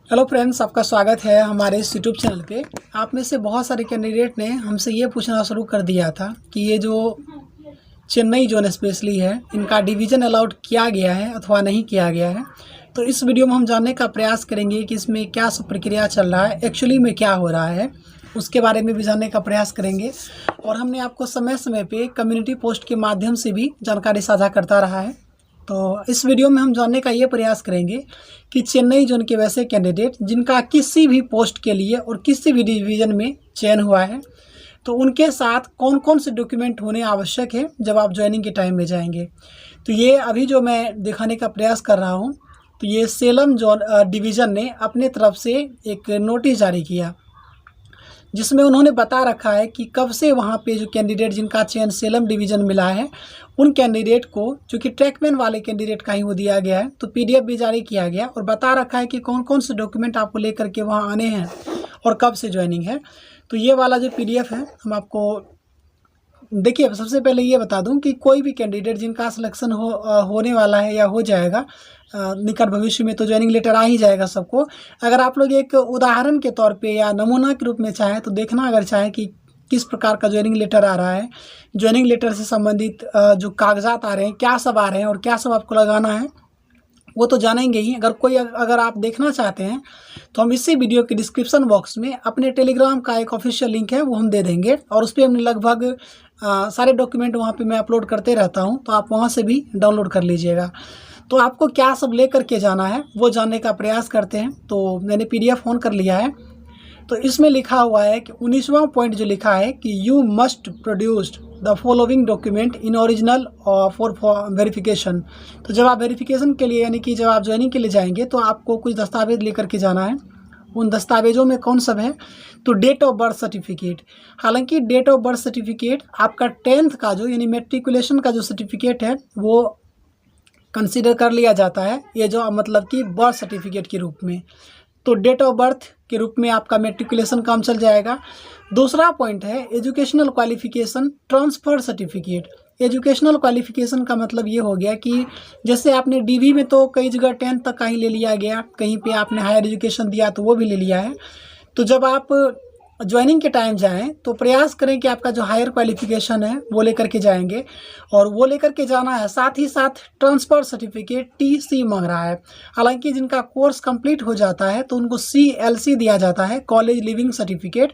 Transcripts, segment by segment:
Hello friends, आपका स्वागत है हमारे इस यूट्यूब चैनल पे। आप में से बहुत सारे कैंडिडेट ने हमसे ये पूछना शुरू कर दिया था कि ये जो चेन्नई जोन स्पेशली है, इनका डिवीज़न अलाउड किया गया है अथवा नहीं किया गया है। तो इस वीडियो में हम जानने का प्रयास करेंगे कि इसमें क्या सब प्रक्रिया चल रहा है, एक्चुअली में क्या हो रहा है, उसके बारे में भी जानने का प्रयास करेंगे। और हमने आपको समय समय पे कम्युनिटी पोस्ट के माध्यम से भी जानकारी साझा करता रहा है। तो इस वीडियो में हम जानने का ये प्रयास करेंगे कि चेन्नई जोन के वैसे कैंडिडेट जिनका किसी भी पोस्ट के लिए और किसी भी डिवीज़न में चयन हुआ है, तो उनके साथ कौन कौन से डॉक्यूमेंट होने आवश्यक है जब आप ज्वाइनिंग के टाइम में जाएंगे। तो ये अभी जो मैं दिखाने का प्रयास कर रहा हूँ, तो ये सेलम जोन डिवीज़न ने अपने तरफ से एक नोटिस जारी किया, जिसमें उन्होंने बता रखा है कि कब से वहाँ पे जो कैंडिडेट जिनका चयन सेलम डिवीज़न मिला है, उन कैंडिडेट को, चूँकि ट्रैकमैन वाले कैंडिडेट का ही वो दिया गया है, तो पीडीएफ भी जारी किया गया और बता रखा है कि कौन कौन से डॉक्यूमेंट आपको लेकर के वहाँ आने हैं और कब से ज्वाइनिंग है। तो ये वाला जो पीडीएफ है हम आपको देखिए। सबसे पहले ये बता दूं कि कोई भी कैंडिडेट जिनका सिलेक्शन होने वाला है या हो जाएगा निकट भविष्य में, तो ज्वाइनिंग लेटर आ ही जाएगा सबको। अगर आप लोग एक उदाहरण के तौर पे या नमूना के रूप में चाहें तो देखना, अगर चाहें कि किस प्रकार का ज्वाइनिंग लेटर आ रहा है, ज्वाइनिंग लेटर से संबंधित जो कागजात आ रहे हैं, क्या सब आ रहे हैं और क्या सब आपको लगाना है, वो तो जानेंगे ही। अगर आप देखना चाहते हैं तो हम इसी वीडियो के डिस्क्रिप्शन बॉक्स में अपने टेलीग्राम का एक ऑफिशियल लिंक है, वो हम दे देंगे। और उस पर हमने लगभग सारे डॉक्यूमेंट वहाँ पे मैं अपलोड करते रहता हूँ, तो आप वहाँ से भी डाउनलोड कर लीजिएगा। तो आपको क्या सब ले करके जाना है वो जानने का प्रयास करते हैं। तो मैंने पीडीएफ ऑन कर लिया है। तो इसमें लिखा हुआ है कि 19वां पॉइंट जो लिखा है कि you must produced the following document in original for verification. तो जब आप वेरिफिकेशन के लिए, यानी कि जब आप ज्वाइनिंग के लिए जाएंगे, तो आपको कुछ दस्तावेज लेकर के जाना है। उन दस्तावेजों में कौन सब है, तो डेट ऑफ बर्थ सर्टिफिकेट। हालांकि डेट ऑफ बर्थ सर्टिफिकेट आपका 10th का जो, यानी मेट्रिकुलेशन का जो सर्टिफिकेट है, वो कंसीडर कर लिया जाता है, ये जो मतलब कि बर्थ सर्टिफिकेट के रूप में। तो डेट ऑफ बर्थ के रूप में आपका मेट्रिकुलेशन काम चल जाएगा। दूसरा पॉइंट है educational qualification transfer certificate. Educational qualification का मतलब ये हो गया कि जैसे आपने डीवी में तो कई जगह 10th तक का ही ले लिया गया, कहीं पे आपने हायर एजुकेशन दिया तो वो भी ले लिया है। तो जब आप ज्वाइनिंग के टाइम जाएं तो प्रयास करें कि आपका जो हायर क्वालिफिकेशन है वो लेकर के जाएंगे, और वो लेकर के जाना है। साथ ही साथ ट्रांसफ़र सर्टिफिकेट टीसी मांग रहा है। हालांकि जिनका कोर्स कंप्लीट हो जाता है तो उनको सीएलसी दिया जाता है, कॉलेज लिविंग सर्टिफिकेट।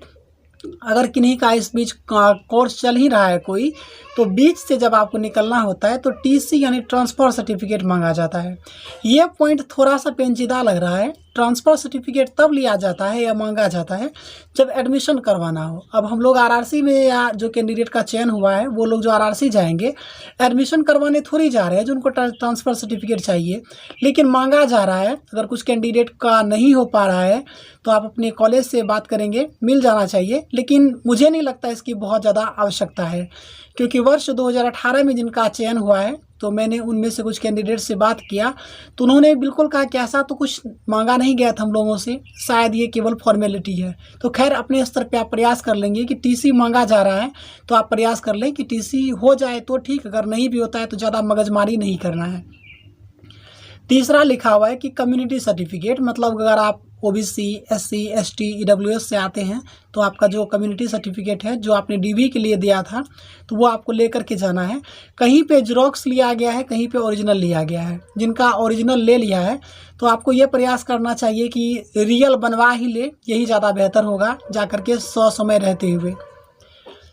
अगर किन्हीं का इस बीच कोर्स चल ही रहा है कोई, तो बीच से जब आपको निकलना होता है तो टीसी यानी ट्रांसफ़र सर्टिफिकेट मांगा जाता है। ये पॉइंट थोड़ा सा पेचीदा लग रहा है। ट्रांसफ़र सर्टिफिकेट तब लिया जाता है या मांगा जाता है जब एडमिशन करवाना हो। अब हम लोग आरआरसी में, या जो कैंडिडेट का चयन हुआ है वो लोग जो आरआरसी जाएंगे, एडमिशन करवाने थोड़ी जा रहे हैं जो उनको ट्रांसफ़र सर्टिफिकेट चाहिए, लेकिन मांगा जा रहा है। अगर कुछ कैंडिडेट का नहीं हो पा रहा है तो आप अपने कॉलेज से बात करेंगे, मिल जाना चाहिए। लेकिन मुझे नहीं लगता इसकी बहुत ज़्यादा आवश्यकता है, क्योंकि वर्ष 2018 में जिनका चयन हुआ है, तो मैंने उनमें से कुछ कैंडिडेट से बात किया तो उन्होंने बिल्कुल कहा कि ऐसा तो कुछ मांगा नहीं गया था हम लोगों से, शायद ये केवल फॉर्मेलिटी है। तो खैर, अपने स्तर पे आप प्रयास कर लेंगे कि टीसी मांगा जा रहा है तो आप प्रयास कर लें कि टीसी हो जाए तो ठीक, अगर नहीं भी होता है तो ज़्यादा मगजमारी नहीं करना है। तीसरा लिखा हुआ है कि कम्युनिटी सर्टिफिकेट, मतलब अगर आप ओबीसी, एससी, एसटी, ईडब्ल्यूएस से आते हैं तो आपका जो कम्युनिटी सर्टिफिकेट है जो आपने डीवी के लिए दिया था, तो वो आपको लेकर के जाना है। कहीं पे जेरॉक्स लिया गया है, कहीं पे ओरिजिनल लिया गया है। जिनका ओरिजिनल ले लिया है तो आपको ये प्रयास करना चाहिए कि रियल बनवा ही ले, यही ज़्यादा बेहतर होगा जा कर के समय रहते हुए।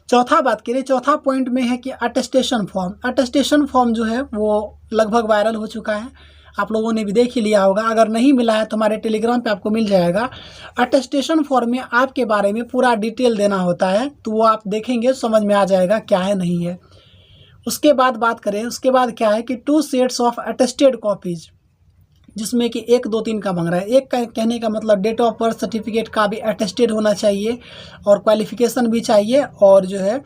चौथा बात करें, चौथा पॉइंट में है कि अटेस्टेशन फॉर्म। अटेस्टेशन फॉर्म जो है वो लगभग वायरल हो चुका है, आप लोगों ने भी देख ही लिया होगा। अगर नहीं मिला है तो हमारे टेलीग्राम पे आपको मिल जाएगा। अटेस्टेशन फॉर्म में आपके बारे में पूरा डिटेल देना होता है, तो वो आप देखेंगे समझ में आ जाएगा क्या है नहीं है। उसके बाद बात करें, उसके बाद क्या है कि 2 सेट्स ऑफ अटेस्टेड कॉपीज़, जिसमें कि 1, 2, 3 का मांग रहा है। एक का कहने का मतलब डेट ऑफ बर्थ सर्टिफिकेट का भी अटेस्टेड होना चाहिए, और क्वालिफिकेशन भी चाहिए, और जो है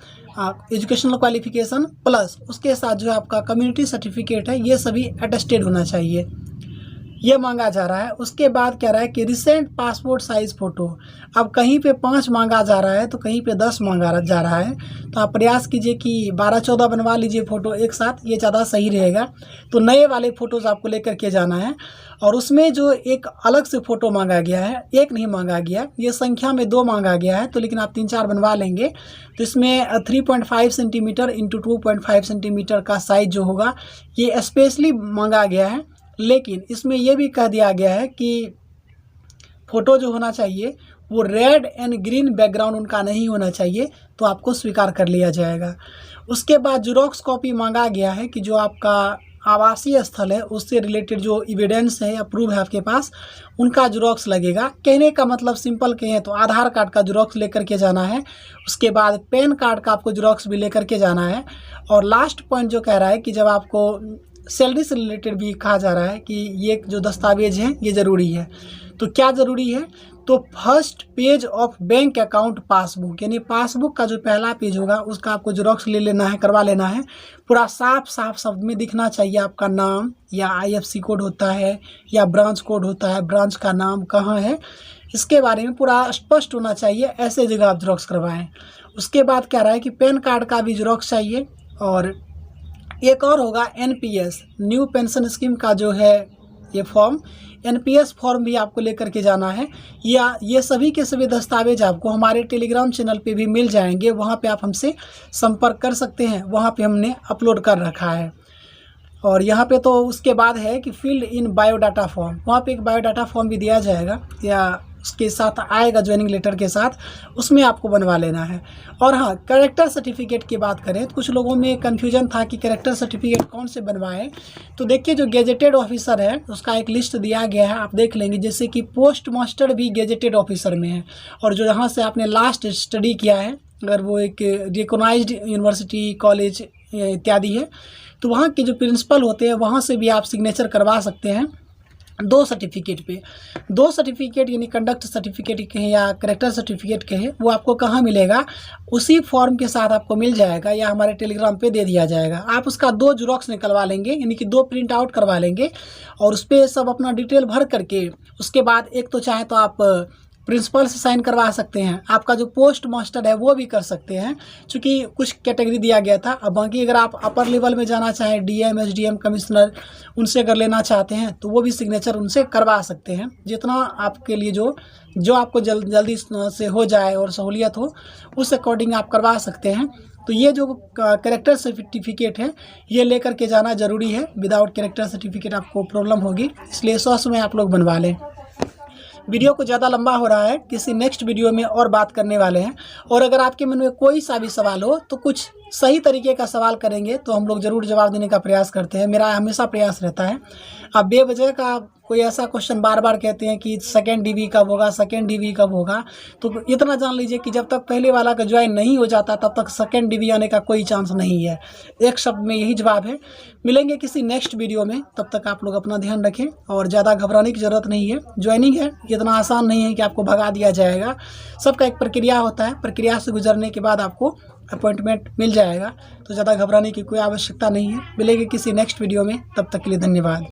एजुकेशनल क्वालिफिकेशन प्लस उसके साथ जो है आपका कम्युनिटी सर्टिफिकेट है, ये सभी अटेस्टेड होना चाहिए। ये मांगा जा रहा है। उसके बाद कह रहा है कि रिसेंट पासपोर्ट साइज़ फ़ोटो। अब कहीं पे 5 मांगा जा रहा है तो कहीं पे 10 मांगा जा रहा है। तो आप प्रयास कीजिए कि 12-14 बनवा लीजिए फ़ोटो एक साथ, ये ज़्यादा सही रहेगा। तो नए वाले फ़ोटोज़ आपको लेकर के जाना है। और उसमें जो एक अलग से फ़ोटो मांगा गया है, एक नहीं मांगा गया, ये संख्या में 2 मांगा गया है। तो लेकिन आप 3-4 बनवा लेंगे तो इसमें 3.5 सेंटीमीटर इंटू 2.5 सेंटीमीटर का साइज़ जो होगा ये स्पेशली मांगा गया है। लेकिन इसमें यह भी कह दिया गया है कि फ़ोटो जो होना चाहिए वो रेड एंड ग्रीन बैकग्राउंड उनका नहीं होना चाहिए, तो आपको स्वीकार कर लिया जाएगा। उसके बाद ज़ेरॉक्स कॉपी मांगा गया है कि जो आपका आवासीय स्थल है उससे रिलेटेड जो एविडेंस है या प्रूफ है आपके पास, उनका ज़ेरॉक्स लगेगा। कहने का मतलब सिंपल कहें तो आधार कार्ड का ज़ेरॉक्स लेकर के जाना है। उसके बाद पैन कार्ड का आपको ज़ेरॉक्स भी लेकर के जाना है। और लास्ट पॉइंट जो कह रहा है कि जब आपको सैलरी से रिलेटेड भी कहा जा रहा है कि ये जो दस्तावेज हैं ये ज़रूरी है। तो क्या ज़रूरी है? तो first page of bank account passbook, यानी पासबुक का जो पहला पेज होगा उसका आपको ज़ेरॉक्स ले लेना है, करवा लेना है। पूरा साफ साफ शब्द में दिखना चाहिए आपका नाम, या IFC कोड होता है या ब्रांच कोड होता है, ब्रांच का नाम कहाँ है इसके बारे में पूरा स्पष्ट होना चाहिए। ऐसे जगह आप ज़ेरॉक्स करवाएँ। उसके बाद कह रहा है कि पैन कार्ड का भी ज़ेरॉक्स चाहिए। और एक और होगा NPS, न्यू पेंशन स्कीम का जो है ये फॉर्म, NPS फॉर्म भी आपको लेकर के जाना है। या ये सभी के सभी दस्तावेज आपको हमारे टेलीग्राम चैनल पे भी मिल जाएंगे, वहाँ पे आप हमसे संपर्क कर सकते हैं, वहाँ पे हमने अपलोड कर रखा है। और यहाँ पे तो उसके बाद है कि फील्ड इन बायोडाटा फॉर्म, वहाँ पे एक बायोडाटा फॉर्म भी दिया जाएगा या उसके साथ आएगा ज्वाइनिंग लेटर के साथ, उसमें आपको बनवा लेना है। और हाँ, कैरेक्टर सर्टिफिकेट की बात करें तो कुछ लोगों में कन्फ्यूजन था कि कैरेक्टर सर्टिफिकेट कौन से बनवाएं। तो देखिए जो गेजेटेड ऑफिसर है उसका एक लिस्ट दिया गया है, आप देख लेंगे। जैसे कि पोस्ट मास्टर भी गेजेटेड ऑफिसर में है। और जो यहाँ से आपने लास्ट स्टडी किया है, अगर वो एक रिकॉग्नाइज्ड यूनिवर्सिटी कॉलेज इत्यादि है, तो वहाँ के जो प्रिंसिपल होते हैं वहाँ से भी आप सिग्नेचर करवा सकते हैं 2 सर्टिफिकेट पे। 2 सर्टिफिकेट यानी कंडक्ट सर्टिफिकेट कहें या करेक्टर सर्टिफिकेट कहें, वो आपको कहाँ मिलेगा? उसी फॉर्म के साथ आपको मिल जाएगा या हमारे टेलीग्राम पे दे दिया जाएगा। आप उसका 2 ज़ेरॉक्स निकलवा लेंगे, यानी कि 2 प्रिंट आउट करवा लेंगे और उस पर सब अपना डिटेल भर करके उसके बाद एक तो चाहे तो आप प्रिंसिपल से साइन करवा सकते हैं, आपका जो पोस्ट मास्टर है वो भी कर सकते हैं, क्योंकि कुछ कैटेगरी दिया गया था। अब बाकी अगर आप अपर लेवल में जाना चाहें, DM, SDM, कमिश्नर, उनसे अगर लेना चाहते हैं तो वो भी सिग्नेचर उनसे करवा सकते हैं। जितना आपके लिए जो आपको जल्दी से हो जाए और सहूलियत हो, उस अकॉर्डिंग आप करवा सकते हैं। तो ये जो कैरेक्टर सर्टिफिकेट है ये लेकर के जाना ज़रूरी है। विदाउट कैरेक्टर सर्टिफिकेट आपको प्रॉब्लम होगी, इसलिए 100 में आप लोग बनवा लें। वीडियो को ज़्यादा लंबा हो रहा है, किसी नेक्स्ट वीडियो में और बात करने वाले हैं। और अगर आपके मन में कोई सा भी सवाल हो तो कुछ सही तरीके का सवाल करेंगे तो हम लोग ज़रूर जवाब देने का प्रयास करते हैं, मेरा हमेशा प्रयास रहता है। आप बेवजह का कोई ऐसा क्वेश्चन बार बार कहते हैं कि सेकेंड DV कब होगा, सेकेंड DV कब होगा, तो इतना जान लीजिए कि जब तक पहले वाला का ज्वाइन नहीं हो जाता तब तक सेकेंड DV आने का कोई चांस नहीं है। एक शब्द में यही जवाब है। मिलेंगे किसी नेक्स्ट वीडियो में, तब तक आप लोग अपना ध्यान रखें और ज़्यादा घबराने की ज़रूरत नहीं है। ज्वाइनिंग है, इतना आसान नहीं है कि आपको भगा दिया जाएगा। सबका एक प्रक्रिया होता है, प्रक्रिया से गुजरने के बाद आपको अपॉइंटमेंट मिल जाएगा। तो ज़्यादा घबराने की कोई आवश्यकता नहीं है। मिलेंगे किसी नेक्स्ट वीडियो में, तब तक के लिए धन्यवाद।